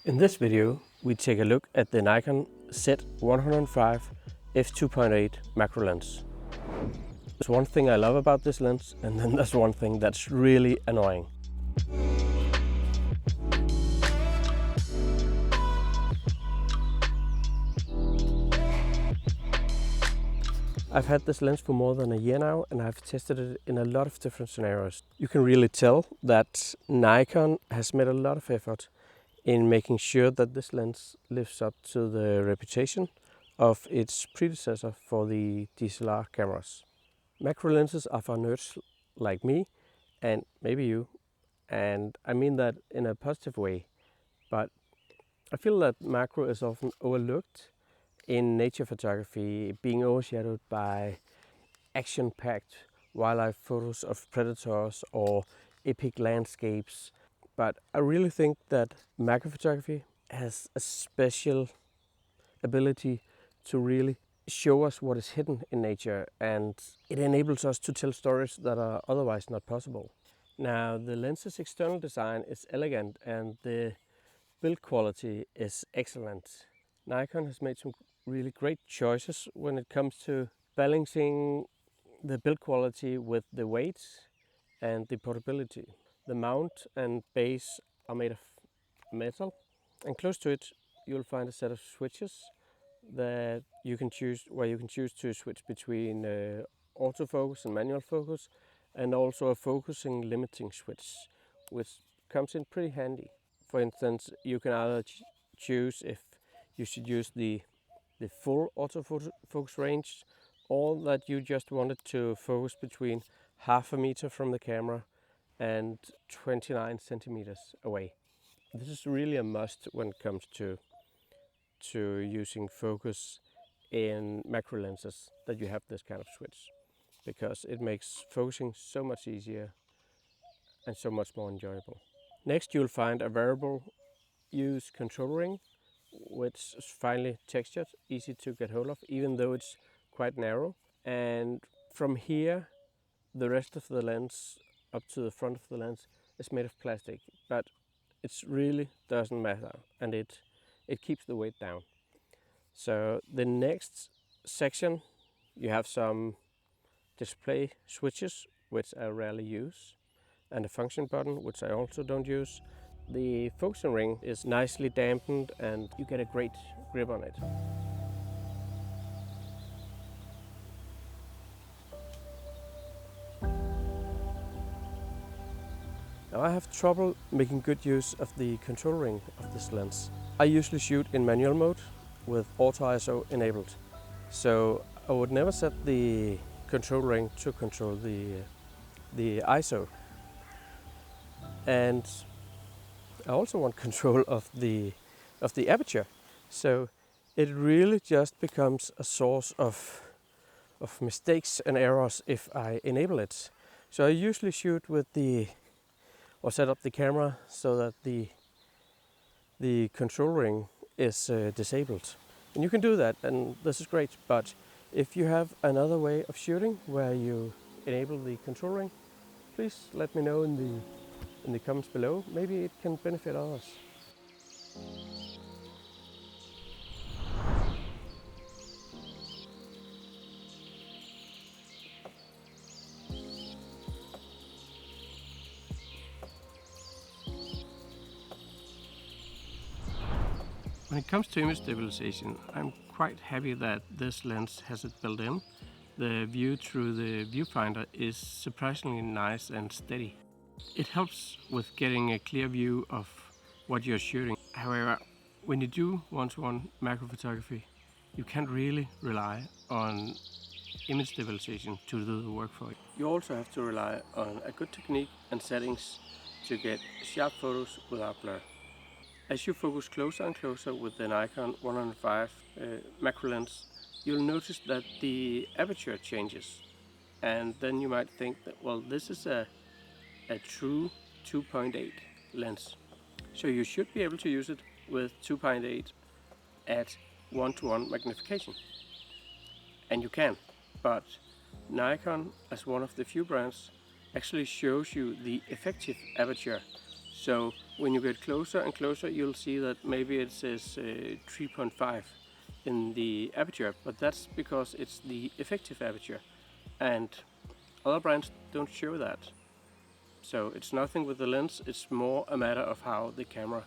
In this video, we take a look at the Nikon Z105 f2.8 macro lens. There's one thing I love about this lens, and then there's one thing that's really annoying. I've had this lens for more than a year now, and I've tested it in a lot of different scenarios. You can really tell that Nikon has made a lot of effort in making sure that this lens lives up to the reputation of its predecessor for the DSLR cameras. Macro lenses are for nerds like me and maybe you, and I mean that in a positive way, but I feel that macro is often overlooked in nature photography, being overshadowed by action-packed wildlife photos of predators or epic landscapes. But I really think that macro photography has a special ability to really show us what is hidden in nature, and it enables us to tell stories that are otherwise not possible. Now, the lens's external design is elegant and the build quality is excellent. Nikon has made some really great choices when it comes to balancing the build quality with the weight and the portability. The mount and base are made of metal, and close to it you'll find a set of switches that you can choose to switch between autofocus and manual focus, and also a focusing limiting switch, which comes in pretty handy. For instance, you can either choose if you should use the full autofocus range, or that you just wanted to focus between half a meter from the camera and 29 centimeters away. This is really a must when it comes to using focus in macro lenses, that you have this kind of switch, because it makes focusing so much easier and so much more enjoyable. Next, you'll find a variable use control ring, which is finely textured, easy to get hold of, even though it's quite narrow. And from here, the rest of the lens up to the front of the lens is made of plastic, but it really doesn't matter, and it keeps the weight down. So the next section, you have some display switches, which I rarely use, and a function button, which I also don't use. The focusing ring is nicely dampened and you get a great grip on it. Now, I have trouble making good use of the control ring of this lens. I usually shoot in manual mode with auto ISO enabled, so I would never set the control ring to control the ISO. And I also want control of the aperture, so it really just becomes a source of mistakes and errors if I enable it. So I usually shoot with or set up the camera so that the control ring is disabled. And you can do that, and this is great, but if you have another way of shooting where you enable the control ring, please let me know in the comments below. Maybe it can benefit others. When it comes to image stabilization, I'm quite happy that this lens has it built in. The view through the viewfinder is surprisingly nice and steady. It helps with getting a clear view of what you're shooting. However, when you do one-to-one macro photography, you can't really rely on image stabilization to do the work for you. You also have to rely on a good technique and settings to get sharp photos without blur. As you focus closer and closer with the Nikon 105 macro lens, you'll notice that the aperture changes, and then you might think that, well, this is a true 2.8 lens, so you should be able to use it with 2.8 at 1:1 magnification, and you can, but Nikon, as one of the few brands, actually shows you the effective aperture. So When you get closer and closer, you'll see that maybe it says 3.5 in the aperture, but that's because it's the effective aperture, and other brands don't show that. So it's nothing with the lens, it's more a matter of how the camera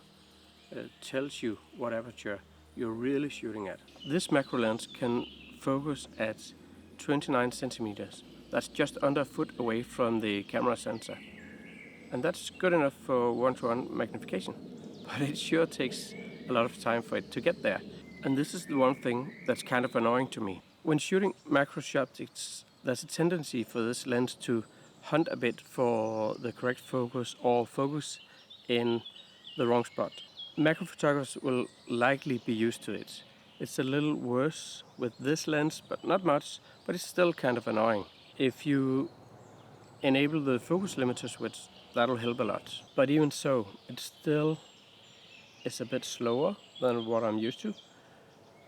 tells you what aperture you're really shooting at. This macro lens can focus at 29 centimeters. That's just under a foot away from the camera sensor. And that's good enough for one-to-one magnification. But it sure takes a lot of time for it to get there. And this is the one thing that's kind of annoying to me. When shooting macro subjects, there's a tendency for this lens to hunt a bit for the correct focus or focus in the wrong spot. Macro photographers will likely be used to it. It's a little worse with this lens, but not much, but it's still kind of annoying. If you enable the focus limiter switch, that'll help a lot. But even so, it still is a bit slower than what I'm used to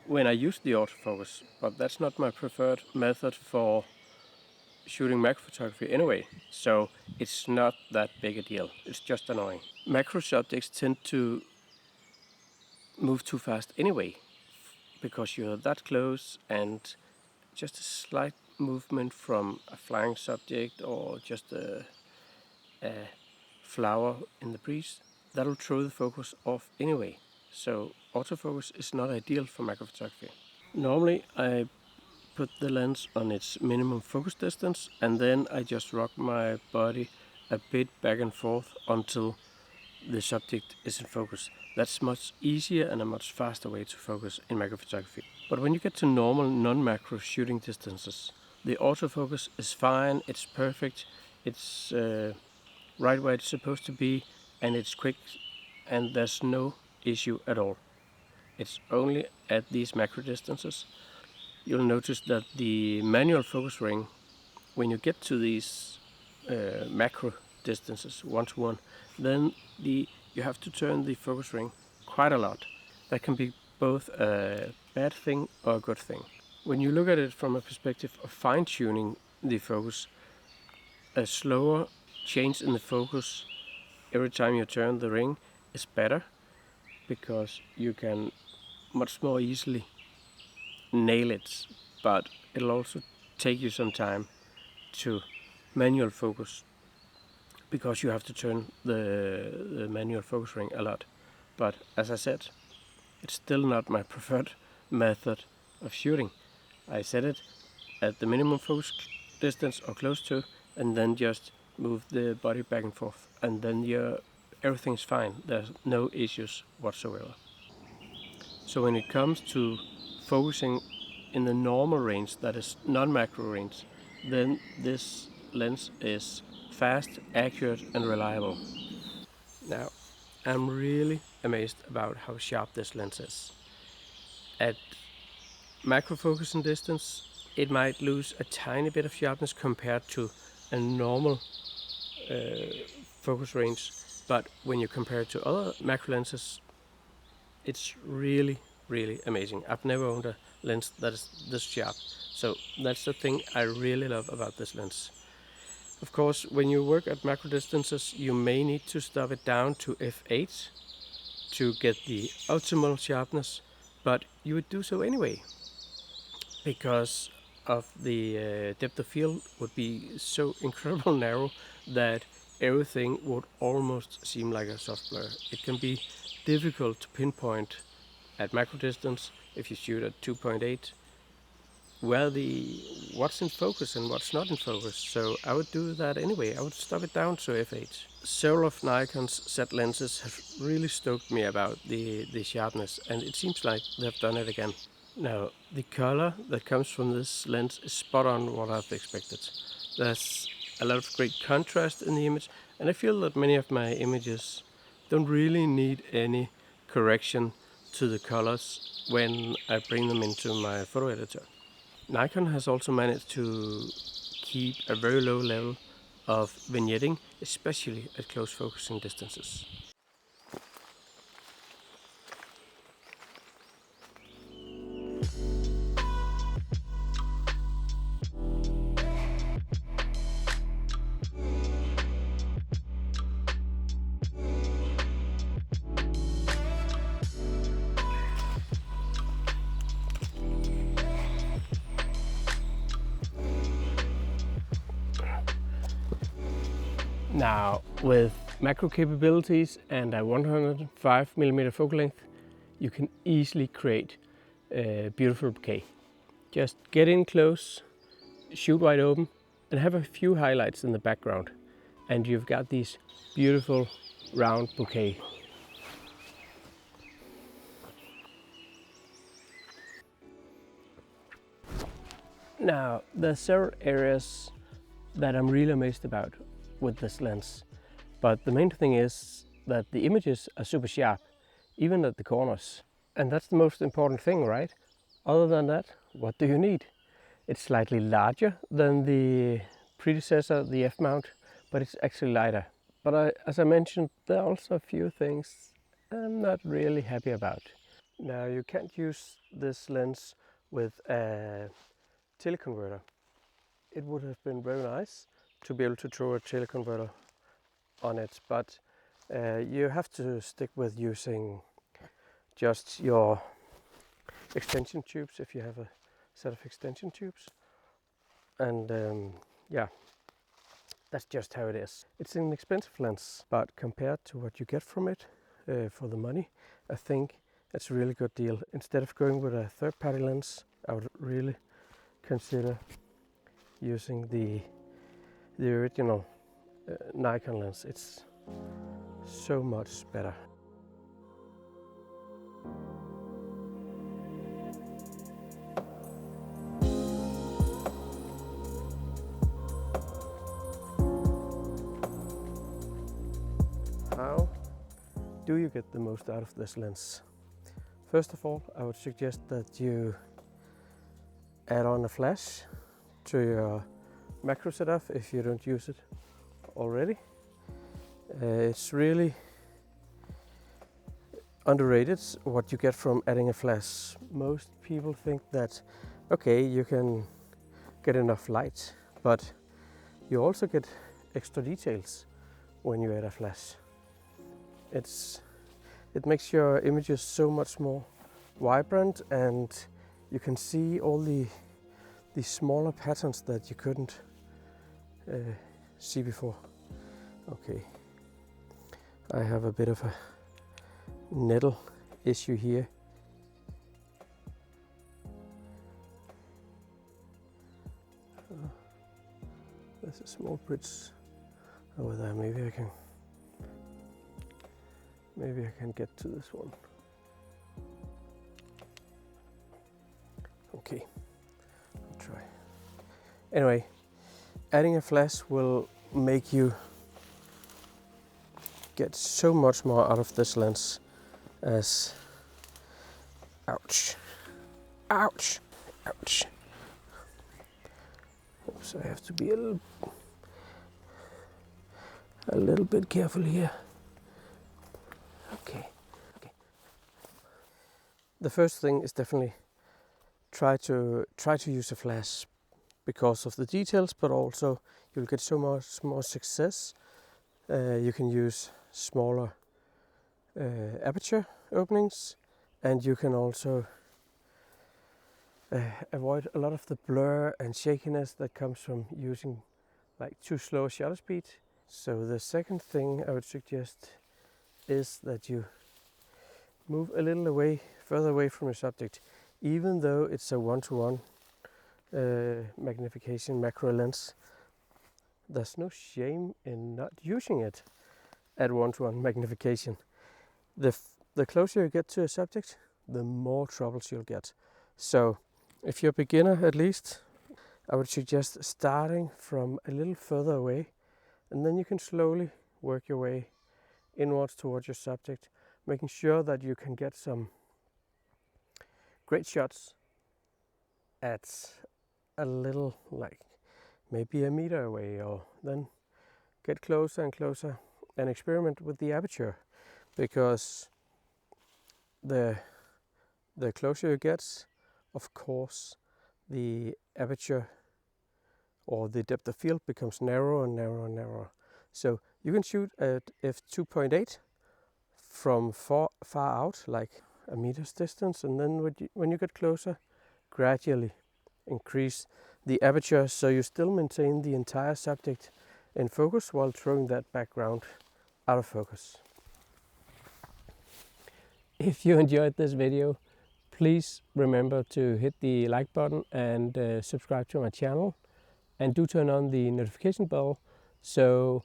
when I use the autofocus, but that's not my preferred method for shooting macro photography anyway, so it's not that big a deal. It's just annoying. Macro subjects tend to move too fast anyway, because you're that close, and just a slight movement from a flying subject or just a flower in the breeze, that'll throw the focus off anyway. So autofocus is not ideal for macro photography. Normally I put the lens on its minimum focus distance, and then I just rock my body a bit back and forth until the subject is in focus. That's much easier and a much faster way to focus in macro photography. But when you get to normal non-macro shooting distances, the autofocus is fine, it's perfect, it's right where it's supposed to be, and it's quick, and there's no issue at all. It's only at these macro distances. You'll notice that the manual focus ring, when you get to these macro distances 1:1, then you have to turn the focus ring quite a lot. That can be both a bad thing or a good thing. When you look at it from a perspective of fine-tuning the focus, a slower change in the focus every time you turn the ring is better, because you can much more easily nail it, but it'll also take you some time to manual focus, because you have to turn the manual focus ring a lot. But as I said, it's still not my preferred method of shooting. I set it at the minimum focus distance or close to, and then just move the body back and forth, and then everything's fine. There's no issues whatsoever. So when it comes to focusing in the normal range, that is non-macro range, then this lens is fast, accurate and reliable. Now, I'm really amazed about how sharp this lens is. At macro focus and distance, it might lose a tiny bit of sharpness compared to a normal focus range, but when you compare it to other macro lenses, it's really amazing. I've never owned a lens that is this sharp, so that's the thing I really love about this lens. Of course, when you work at macro distances, you may need to stop it down to f8 to get the optimal sharpness, but you would do so anyway, because of the depth of field would be so incredibly narrow that everything would almost seem like a soft blur. It can be difficult to pinpoint at macro distance if you shoot at 2.8 where what's in focus and what's not in focus. So I would do that anyway. I would stop it down to f8. Several of Nikon's Z lenses have really stoked me about the sharpness, and it seems like they've done it again. Now, the color that comes from this lens is spot on what I've expected. There's a lot of great contrast in the image, and I feel that many of my images don't really need any correction to the colors when I bring them into my photo editor. Nikon has also managed to keep a very low level of vignetting, especially at close focusing distances. Now, with macro capabilities and a 105mm focal length, you can easily create a beautiful bouquet. Just get in close, shoot wide open, and have a few highlights in the background, and you've got these beautiful round bouquet. Now, there's several areas that I'm really amazed about with this lens, but the main thing is that the images are super sharp, even at the corners. And that's the most important thing, right? Other than that, what do you need? It's slightly larger than the predecessor, the F-mount, but it's actually lighter. But as I mentioned, there are also a few things I'm not really happy about. Now, you can't use this lens with a teleconverter. It would have been very nice to be able to throw a teleconverter on it, but you have to stick with using just your extension tubes if you have a set of extension tubes. And yeah, that's just how it is. It's an expensive lens, but compared to what you get from it for the money, I think it's a really good deal. Instead of going with a third-party lens, I would really consider using the original Nikon lens. It's so much better. How do you get the most out of this lens? First of all, I would suggest that you add on a flash to your macro setup if you don't use it already. It's really underrated what you get from adding a flash. Most people think that, okay, you can get enough light, but you also get extra details when you add a flash. It makes your images so much more vibrant, and you can see all the smaller patterns that you couldn't see before. Okay, I have a bit of a nettle issue here. There's a small bridge over there. Maybe I can get to this one. Okay, I'll try. Anyway, adding a flash will make you get so much more out of this lens as... Ouch, ouch, ouch. So I have to be a little bit careful here. Okay. The first thing is definitely try to use a flash because of the details, but also you'll get so much more success. You can use smaller aperture openings, and you can also avoid a lot of the blur and shakiness that comes from using like too slow shutter speed. So the second thing I would suggest is that you move a little further away from your subject. Even though it's a 1:1 magnification macro lens, there's no shame in not using it at 1:1 magnification. The closer you get to a subject, the more troubles you'll get. So if you're a beginner, at least, I would suggest starting from a little further away, and then you can slowly work your way inwards towards your subject, making sure that you can get some great shots at a little, like maybe a meter away, or then get closer and closer and experiment with the aperture, because the closer you get, of course, the aperture or the depth of field becomes narrower and narrower and narrower. So you can shoot at f2.8 from far out, like a meter's distance, and then when you get closer, gradually increase the aperture so you still maintain the entire subject in focus while throwing that background out of focus. If you enjoyed this video, please remember to hit the like button and subscribe to my channel, and do turn on the notification bell so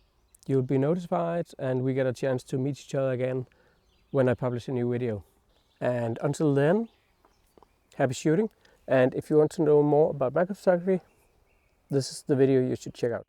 you'll be notified and we get a chance to meet each other again when I publish a new video. And until then, happy shooting, and if you want to know more about macro photography, this is the video you should check out.